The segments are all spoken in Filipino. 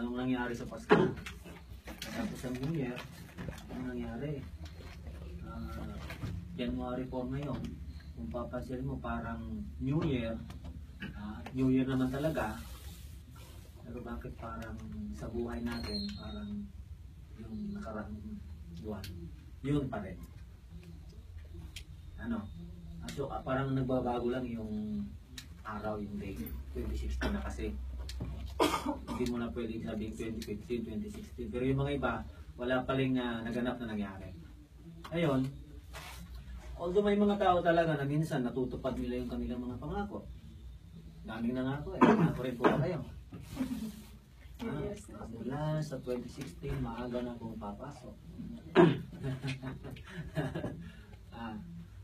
Anong nangyari sa Pasko? Tapos ang New Year, anong nangyari? January 4 ngayon, kung papansin mo parang New Year, New Year naman talaga, pero bakit parang sa buhay natin, parang yung nakaraang buwan, yun pa rin. Ano? So, parang nagbabago lang yung araw, yung day. 2016 na kasi. Hindi mo na pwedeng sabihin 2015, 2016. Pero yung mga iba, wala pa rin naganap na nangyari. Ngayon, although may mga tao talaga na minsan natutupad nila yung kanilang mga pangako. Daming nangako eh. Ako rin po kayo. Mula sa 2016, maaga na akong papasok.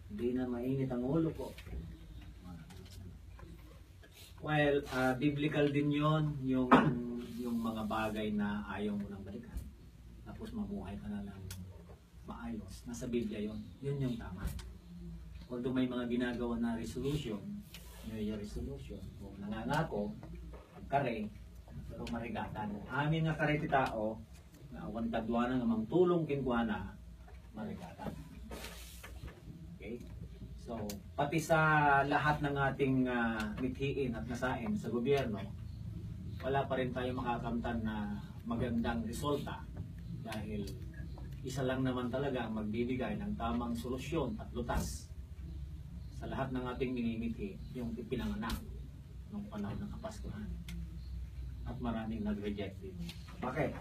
Hindi na mainit ang ulo ko. Well, biblical din yon yung mga bagay na ayaw mo nang balikan. Tapos mabuhay ka na lang maayos. Nasa Biblia yon. Yun yung tama. Although may mga ginagawa na resolution, New Year resolution, o nangangako, kare, pero marigatan. Amin nga kare ti tao, na awan kadwa na nga mang tulong kinkwana, marigatan. Okay? So, pati sa lahat ng ating mithiin at nasain sa gobyerno, wala pa rin tayo makakamtan na magandang resulta dahil isa lang naman talaga ang magbibigay ng tamang solusyon at lutas sa lahat ng ating minimithi, yung pinanganak ng panahon ng Kapaskuhan. At maraming nag-reject din. Bakit?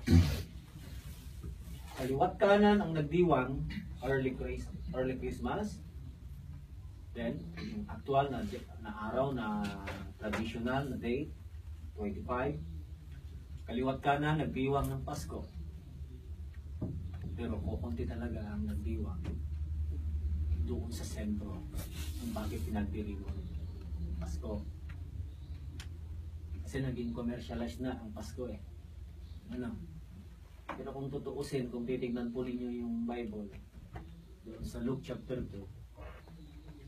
Kaliwat kanan ang nagdiwang, early Christmas. Then, yung actual na araw na traditional na date, 25. Kaliwat kanan, nagdiwang ng Pasko. Pero kukunti talaga ang nagdiwang doon sa sentro kung bakit pinagdiriwang Pasko. Kasi naging commercialized na ang Pasko eh. Ano? Pero kung tutuusin, kung titignan po ninyo yung Bible, doon sa Luke chapter 2,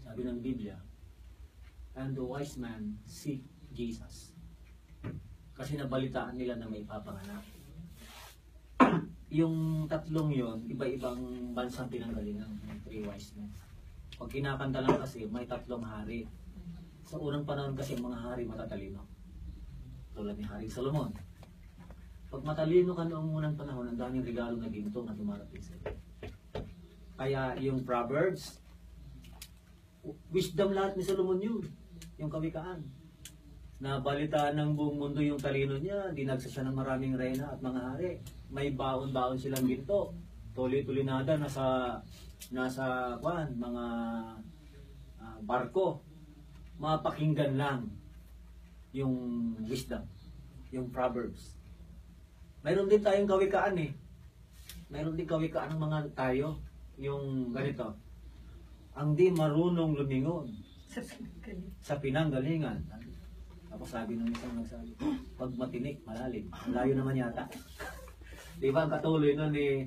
sabi ng Biblia, and the wise man seek Jesus. Kasi nabalitaan nila na may papanganak. Yung tatlong yon, iba-ibang bansang pinanggalingan ng three wise men. Pag kinakanta lang kasi, may tatlong hari. Sa unang panahon kasi, mga hari matatalino. Tulad ni Haring Solomon. Pag matalino ka noong unang panahon, ang daming regalo na ginto na dumarating sa iyo. Kaya yung Proverbs, wisdom lahat ni Solomon yun. Yung kawikaan. Nabalitaan ng buong mundo yung talino niya, dinagsa siya ng maraming reyna at mga hari. May baon-baon silang ginto. Tuli-tulinada nasa mga barko. Mapakinggan lang yung wisdom, yung Proverbs. Mayroon din tayong kawikaan eh. Mayroon din kawikaan ng mga tayo. Yung ganito. Ang di marunong lumingon sa pinanggalingan. Tapos sabi ng isang nagsabi, pag matinik, malalim. Malayo naman yata. Di ba ang katuloy nun eh,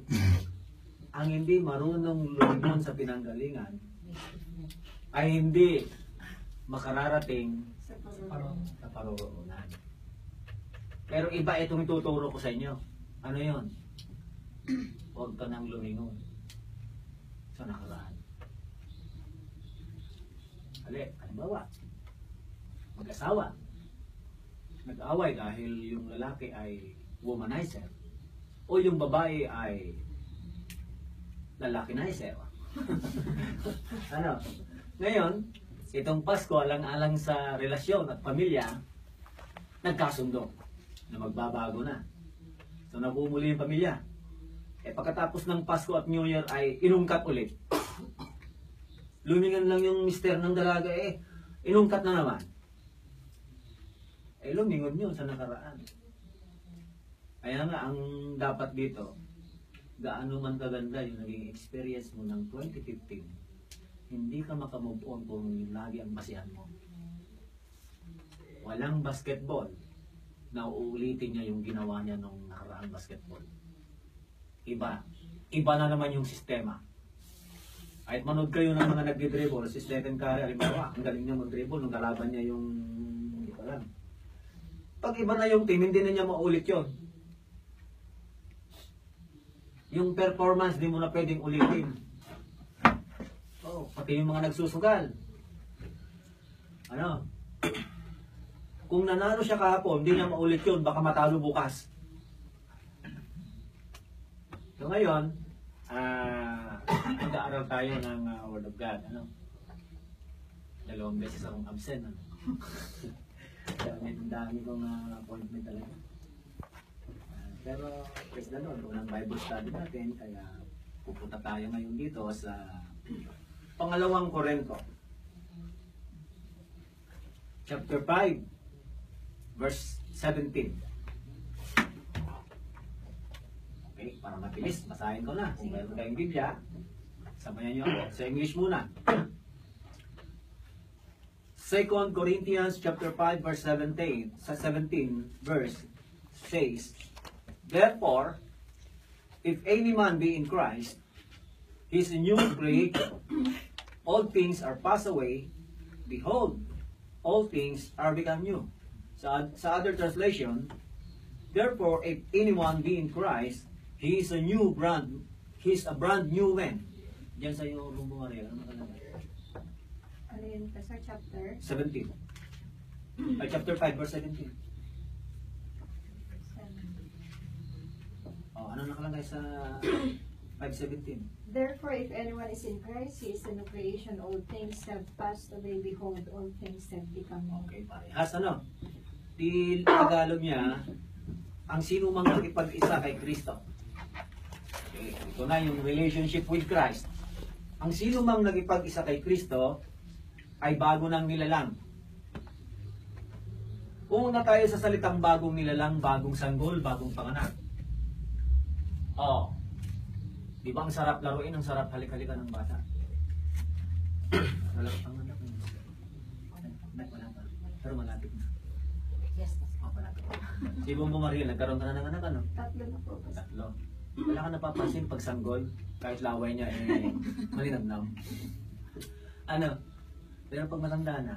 ang hindi marunong lumingon sa pinanggalingan ay hindi makararating sa paroroonan. Pero iba itong ituturo ko sa inyo. Ano yon? Huwag ka nang lumingon sa nakaraan. Halimbawa, mag-asawa. Nag-away dahil yung lalaki ay womanizer o yung babae ay lalakinizer. Ano? Ngayon, itong Pasko alang-alang sa relasyon at pamilya, nagkasundo na magbabago na. So nabumuli yung pamilya. Pagkatapos ng Pasko at New Year ay inungkat ulit. Lumingan lang yung mister ng dalaga inungkat na naman. Lumingon yun sa nakaraan. Kaya nga, ang dapat dito, gaano man kaganda yung naging experience mo ng 2015, hindi ka makamove on kung lagi ang basihan mo. Walang basketball na uulitin niya yung ginawa niya nung nakaraang basketball. Iba. Iba na naman yung sistema. Kahit manood kayo ng mga nagdi-dribble, si Stephen Curry, halimbawa, ang galing niya mag-dribble, nung kalaban niya yung, hindi ko alam. Pag iba na yung team, hindi na niya maulit yun. Yung performance, di mo na pwedeng ulitin. Oh, pati yung mga nagsusugal. Ano? Kung nanalo siya kahapon, hindi niya maulit yun, baka matalo bukas. So ngayon, mag-aaral tayo ng Word of God. Ano? 2 beses akong absent. Ano? Dami kong appointment talaga. Pero, praise the Lord, unang Bible study natin, kaya pupunta tayo ngayon dito sa pangalawang Korinto. Chapter 5, verse 17. Okay, para mabilis, basahin ko na. Kung mayroon kayong Biblia, sabayan niyo ako. Sa English muna. 2 Corinthians chapter 5 verse 17 verse says, therefore, if any man be in Christ, he is a new creature. All things are passed away. Behold, all things are become new. Sa other translation, therefore, if anyone be in Christ, he is a brand new man. Diyan sa iyo, Bumbumarel, ano nakalagay? Ano yun? Sa chapter? 17. Ay, chapter 5, verse 17. Oh, ano nakalagay sa 5:17? Therefore, if anyone is in Christ, he is a new creation. All things have passed away. Behold, all things have become new. Okay, parehas ano? Di Tagalog niya, ang sino mang nakipag-isa kay Kristo. Okay, ito na yung relationship with Christ. Ang sino mang nakipag-isa kay Kristo ay bago ng nilalang. Una tayo sa salitang bagong nilalang, bagong sanggol, bagong panganak. Oh, di ba ang sarap laruin, ang sarap halik-halikan ng bata? Wala pang anak. Wala pa. Pero malapit na. Yes. Oh, malapit na. Si Bumbo Maria, nagkaroon ka na ng anak, ano? 3 na po. 3. Wala ka napapansin pag sanggol, kahit laway niya, malinamnam. Ano? Pero pag matanda na,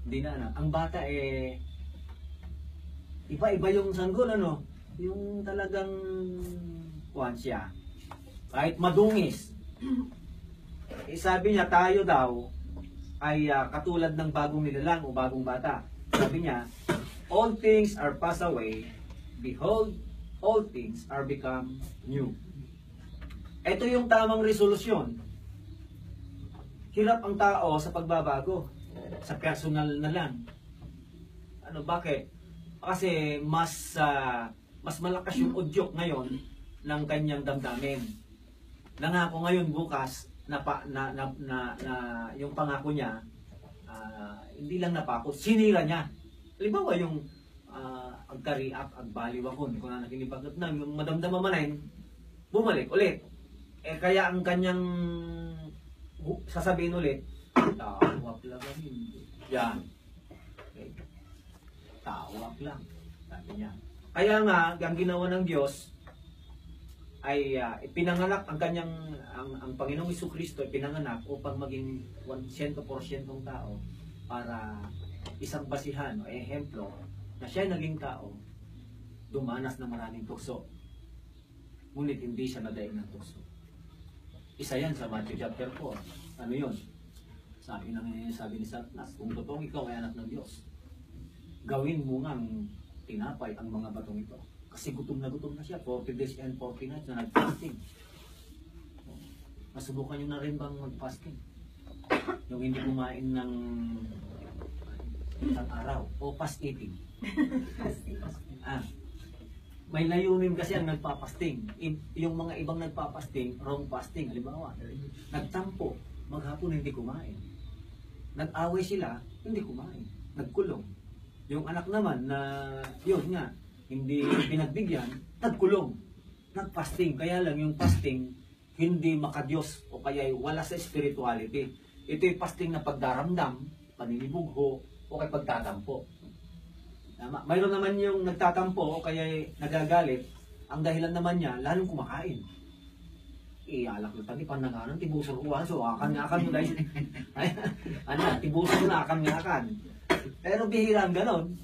hindi na, ano? Ang bata, iba-iba yung sanggol, ano? Yung talagang kuwan siya. Kahit madungis. Sabi niya, tayo daw ay katulad ng bagong nilalang o bagong bata. Sabi niya, all things are passed away. Behold, all things are become new. Ito yung tamang resolusyon. Hirap ang tao sa pagbabago. Sa personal na lang. Ano, bakit? Kasi mas malakas yung udyok ngayon ng kanyang damdamin. Nangako ngayon bukas na yung pangako niya hindi lang napako, sinira niya. Halimbawa yung agkariak, agbaliwakon, kung na nakinibagot na, yung madamdama manayin, bumalik ulit. Kaya ang kanyang sasabihin ulit, tawag lang hindi. Yan. Okay. Tawag lang. Sabi niya. Kaya nga, ang ginawa ng Diyos ay ipinanganak ang kanyang ang Panginoong Jesucristo ipinanganak upang maging 100% tao para isang basihan o ehemplo na siya naging tao, dumanas na maraming tukso. Ngunit hindi siya nadaig ng tukso. Isa yan sa Matthew chapter 4. Ano yun? Sabi ni Satanas, kung totoong ikaw ay anak ng Diyos, gawin mo ngang tinapay ang mga batong ito. Kasi gutom na siya, 40 days and 40 nights na nag-fasting. Masubukan nyo na rin bang mag-fasting? Yung hindi kumain ng isang araw, o fast eating. May layunin kasi ang nagpapasting. Yung mga ibang nagpapasting, wrong fasting. Halimbawa, nagtampo, maghapon hindi kumain. Nag-away sila, hindi kumain. Nagkulong. Yung anak naman na, yun nga, hindi pinagbigyan, nagkulong. Nag-fasting. Kaya lang yung fasting, hindi makadiyos o kaya wala sa spirituality. Ito yung fasting na pagdaramdam, paninibugho, o kaya pagtatampo. Mayroon naman yung nagtatampo o kaya nagagalit, ang dahilan naman niya, lalong kumakain. Alak na tani, pananganan, tibusan uwan, so akan-akan mo dahil. Tibusan na, akan-akan. Pero bihira ang ganon.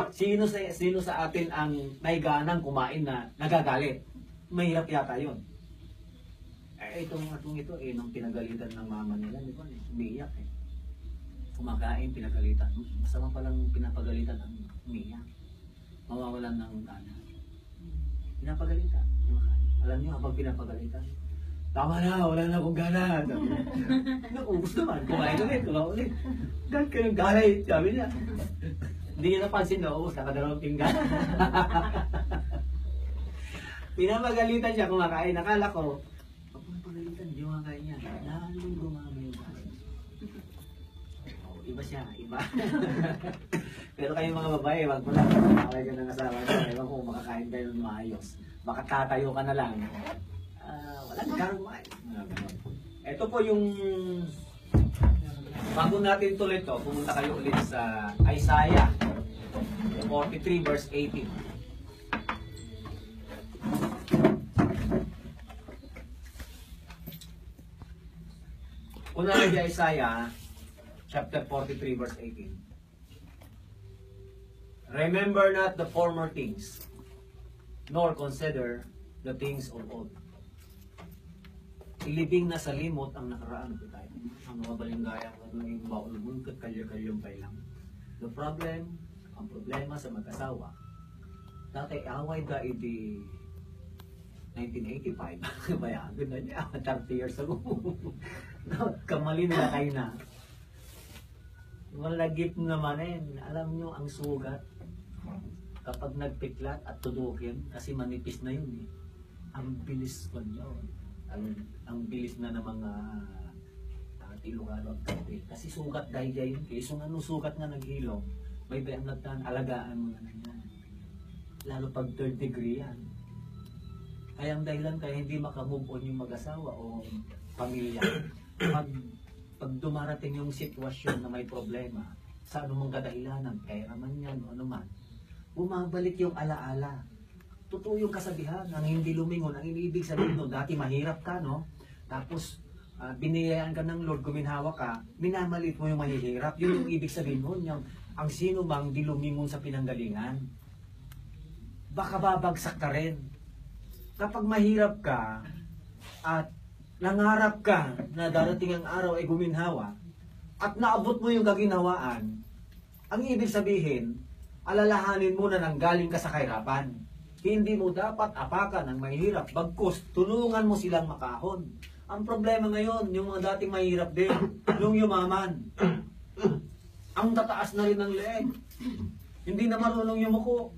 Sino sa atin ang may ganang kumain na nagagalit? Mahirap yata yun. Itong ito, nung pinagalitan ng mama nila, di ba, umiiyak eh. Kumakain, pinagalitan. Masama palang pinapagalitan ang umiiyak. Mawawalan ng gana. Pinapagalitan, kumakain. Alam niyo, habang pinapagalitan, tama na, wala na akong gana. Naubos naman, kumain ulit. Dahil kayong galay, sabi niya. Hindi niya napansin, naubos, nakadalawang pinggan. Pinapagalitan siya, kumakain. Nakala ko, pagpapagalitan, di kumakain niya. Lalong gumami yung gana. Iba siya, iba. Pero kayong mga babae, wag mo lang. Makakay ka ng asawa niya. Ewan kung makakain kayo ng maayos. Baka tatayo ka na lang. Walang karumay. Ito po yung bago natin tuloy to, pumunta kayo ulit sa Isaiah 43 verse 18. Una na Isaiah chapter 43 verse 18. Remember not the former things, nor consider the things of old. Ilibing na sa limot ang nakaraan po tayo. Ang mga balinggaya ko naging baul mungkot kalyo-kalyumpay lang. The problem, ang problema sa mag-asawa, dati away da iti 1985. Bayagan na niya, 30 years ago. Kamali nila kayo na. Malagip naman alam nyo ang sugat. Kapag nagpiklat at tudukin, kasi manipis na yun eh. Ang bilis ko nyo. Ang bilis na ng mga tilukalo at kapit. Kasi sugat dahil yun. Kaya kung anong sugat nga naghilom, may bayang nagtaan, alagaan mo na yan. Lalo pag 3rd degree yan. Kaya ang dahilan kaya hindi makamove on yung mag-asawa o pamilya. Pag dumarating yung sitwasyon na may problema, sa anumang kadahilanan, kaya naman yan o anuman, bumabalik yung alaala. Totoo yung kasabihan, ang hindi lumingon, ang iniibig sabihin no, dati mahirap ka, no? Tapos, biniyayaan ka ng Lord, guminhawa ka, minamalit mo yung mahihirap. Yun yung ibig sabihin mo, yung, ang sino mang di lumingon sa pinanggalingan, baka babagsak ka rin. Kapag mahirap ka, at nangarap ka na darating ang araw ay guminhawa, at naabot mo yung kaginhawaan, ang ibig sabihin, alalahanin mo na nanggaling ka sa kahirapan. Hindi mo dapat apakan ang mahirap, bagkus tulungan mo silang makahon. Ang problema ngayon, yung mga dating mahirap din, yung yumaman, ang tataas na rin ng leeg. Hindi na marunong yumuko.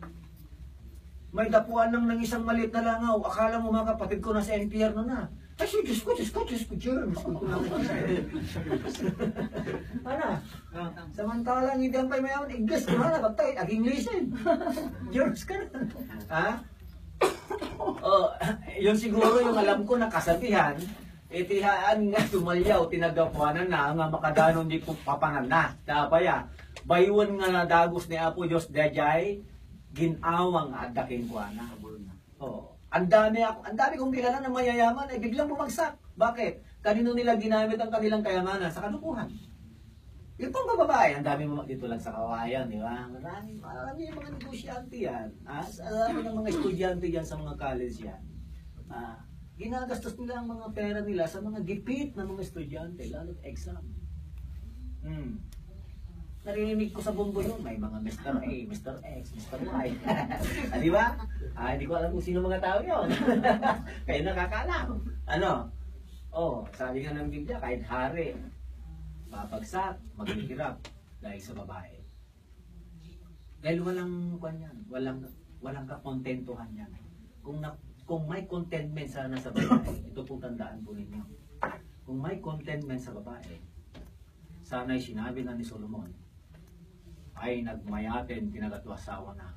May dapuan lang ng isang maliit na langaw. Akala mo mga kapatid ko na sa NPR na. Ay, Diyos ko, germs. Ano? Samantalang hindi ang paymayaman, iglas ko na, batay, aging lisin. Germs ka na. Ha? Yun siguro yung alam ko na kasabihan, itihaan nga tumalyaw, tinagapuanan na, nga makadanon di ko papangan na. Tapaya, baywan nga na dagos ni Apo Diyos dajay, ginawang adaking ko na. Ang dami kong kilala ng mayayaman ay biglang bumagsak. Bakit? Kanino nila ginamit ang kanilang kayamanan? Sa kalukuhan. Yung pang babae, ang dami mo dito lang sa kawayan, di ba? Marami yung mga negosyante yan. Marami ng mga estudyante yan sa mga college yan. Ginagastos nila ang mga pera nila sa mga gipit ng mga estudyante, lalo't exam. Narinig ko sa bumbo yun, may mga Mr. A, Mr. X, Mr. Y. Di ba? Hindi ko alam kung sino mga tao yun. Kayo nakakaalam. Ano? Sabi nga ng Biblia, kahit hari, mapagsak, maghihirap dahil sa babae. Dahil walang walang kakontentuhan yan. Kung may contentment sana sa babae, ito po tandaan po ninyo. Kung may contentment sa babae, sana'y sinabi na ni Solomon, ay nagmayaten kinagatwasawa na,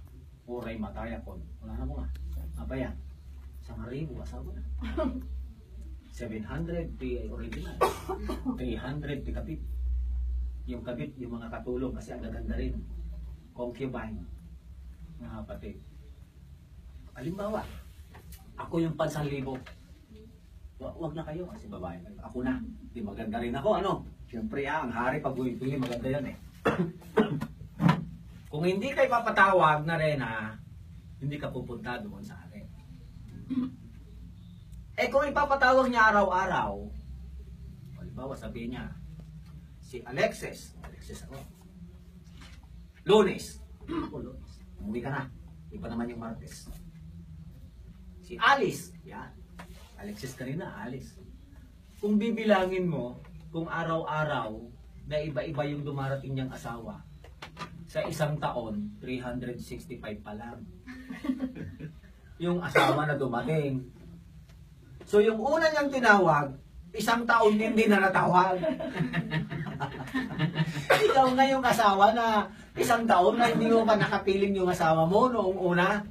uray matayakon. Wala na mo nga. Apa yan? 1,000 asawa na. 700 di original. 300 di kabit. Yung kabit, yung mga katulong kasi ang gaganda rin. Concubine. Mga kapatid. Halimbawa, ako yung 1,000. Wag na kayo kasi babae. Ako na. Di maganda rin ako. Ano? Siyempre ang hari pag uwi maganda yan eh. Kung hindi kayo papatawag na rin hindi ka pupunta doon sa hari. Eh kung ipapatawag niya araw-araw, halimbawa sabihin niya, si Alexis ako. Lunes, ako Lunes, umuwi ka na. Iba naman yung Martes. Si Alice, yan. Alexis kanina, Alice. Kung bibilangin mo, kung araw-araw na iba-iba yung dumarating niyang asawa, sa isang taon, 365 pa lang. Yung asawa na dumating. So yung una niyang tinawag, isang taon hindi na natawag. Ikaw na yung asawa na isang taon na hindi mo pa nakapiling yung asawa mo noong una.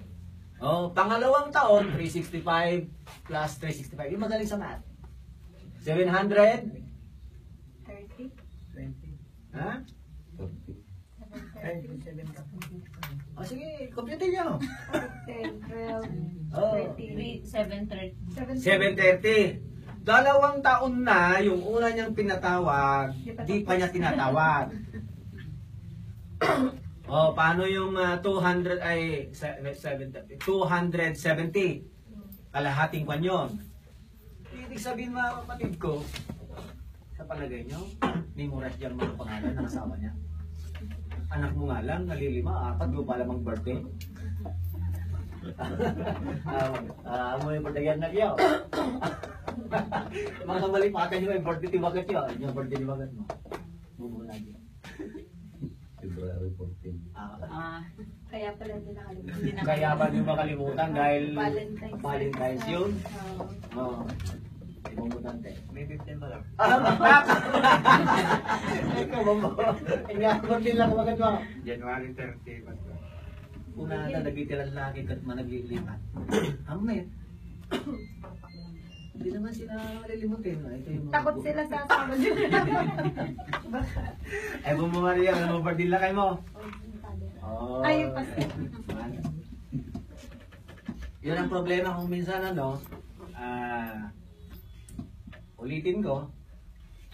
Oh, pangalawang taon, 365 plus 365. Yung magaling sa math. 700? 30? 20. Ha? 27 ka. O sige, computer nyo. 10, 12, Oh. 13, 7:30. 730. 2 taon na yung una niyang pinatawag, di pa niya tinatawag. Oh, paano yung 200 ay 730? 270. Kalahating kwan yun. Ibig sabihin mga kapatid ko, sa palagay nyo, memorize dyan mga pangalan ng asawa niya. Anak mo nga lang, nalilima, 4, di ba lamang birthday? Mo yung birthday yan na kiyo. Mga malipatan nyo yung birthday tiwagat yun. Yung birthday tiwagat mo. Bumula dyan. February 14. Kaya pala hindi nakalimutan. Kaya ba di makalimutan dahil Valentine's yun? Oo. Oo. Ibumutante. May 15 pa lang. Ikaw ba mo? Ingaabot din lang magad mo. January 30 pa. Una na nagitilan laki at managlilipat. Amen. Hindi naman sila malilimutin. Ito yung mga Takot sila sa asawa niyo. Ay, bumamari yan. Ano ba din lakay mo? Oh. Ay, pas. Yun ang problema kung minsan ulitin ko,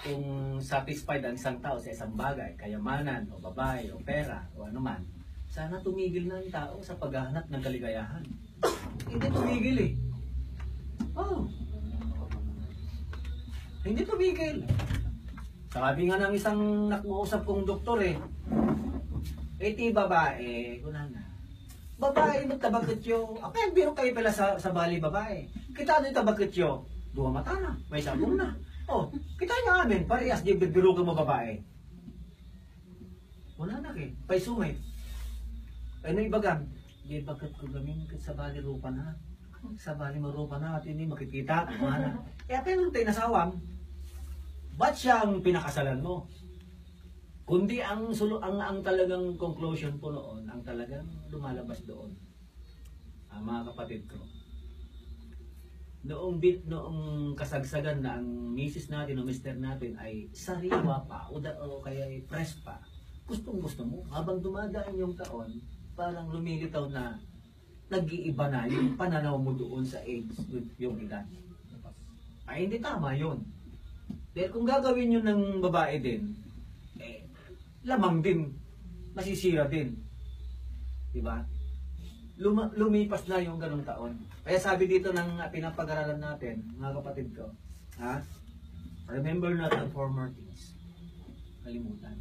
kung satisfied ang isang tao sa isang bagay, kayamanan, o babae, o pera, o ano man, sana tumigil na ang tao sa paghahanap ng kaligayahan. Hindi tumigil eh. Oh. Hindi tumigil. Sabi nga ng isang nakuusap kong doktor ti babae, wala na. Babae mo tabagkatyo. Okay, biro kayo pala sa bali babae. Kita doon tabagkatyo. Dua mata na, may sabong na. Oh, kita nga amin, parehas di biro ka mo babae. Wala na kay, pay sumay. Ay na ibagan, di bagkat ko gamin sa bali rupa na. Sa bali marupa na at hindi makikita. Mana. Kaya pero tayo nasawam, ba't siya ang pinakasalan mo? Kundi ang talagang conclusion po noon, ang talagang lumalabas doon. Mga kapatid ko. Noong kasagsagan na ang misis natin o mister natin ay sariwa pa o kaya ay press pa, gustong-gusto mo, habang dumadaan yung taon, parang lumilitaw na nag-iiba na yung pananaw mo doon sa age, yung edad. Ay hindi tama yun. Dahil kung gagawin yun ng babae din, lamang din, masisira din. Diba? Lumipas na yung ganong taon. Kaya sabi dito ng pinapag-aralan natin, mga kapatid ko, remember not the former things. Kalimutan.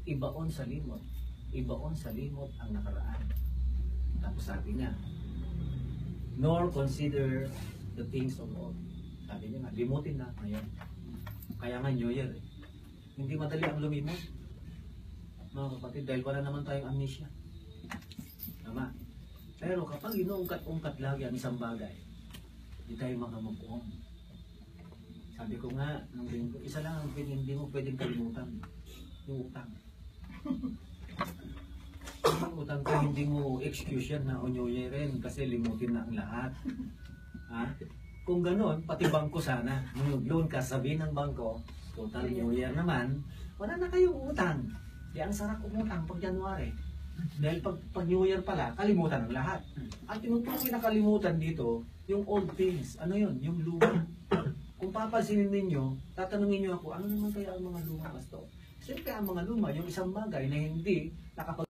Ibaon sa limot. Ibaon sa limot ang nakaraan. Tapos sabi niya, nor consider the things of old. Sabi niya nga, limutin na ngayon. Kaya nga New Year Hindi madali ang lumimot. Mga kapatid, dahil wala naman tayong amnesia. Tama. Pero kapag inuungkat-ungkat lagi ang isang bagay, hindi tayo makamove on. Sabi ko nga, isa lang ang hindi mo pwedeng kalimutan. Yung utang. Yung utang ko, hindi mo excuse yan na New Year rin kasi limutin na ang lahat. Ha? Kung gano'n, pati bangko sana. Nung loan ka, sabihin ng bangko, total New Year naman, wala na kayong utang. Di ang sarap umutang pag January. Dahil pag New Year pala, kalimutan ang lahat. At tinutukoy na kalimutan dito, yung old things. Ano yun? Yung luma. Kung papansinin ninyo, tatanungin nyo ako, ano naman kaya ang mga luma, Pastor? Siyempre ang mga luma, yung isang bagay na hindi nakapag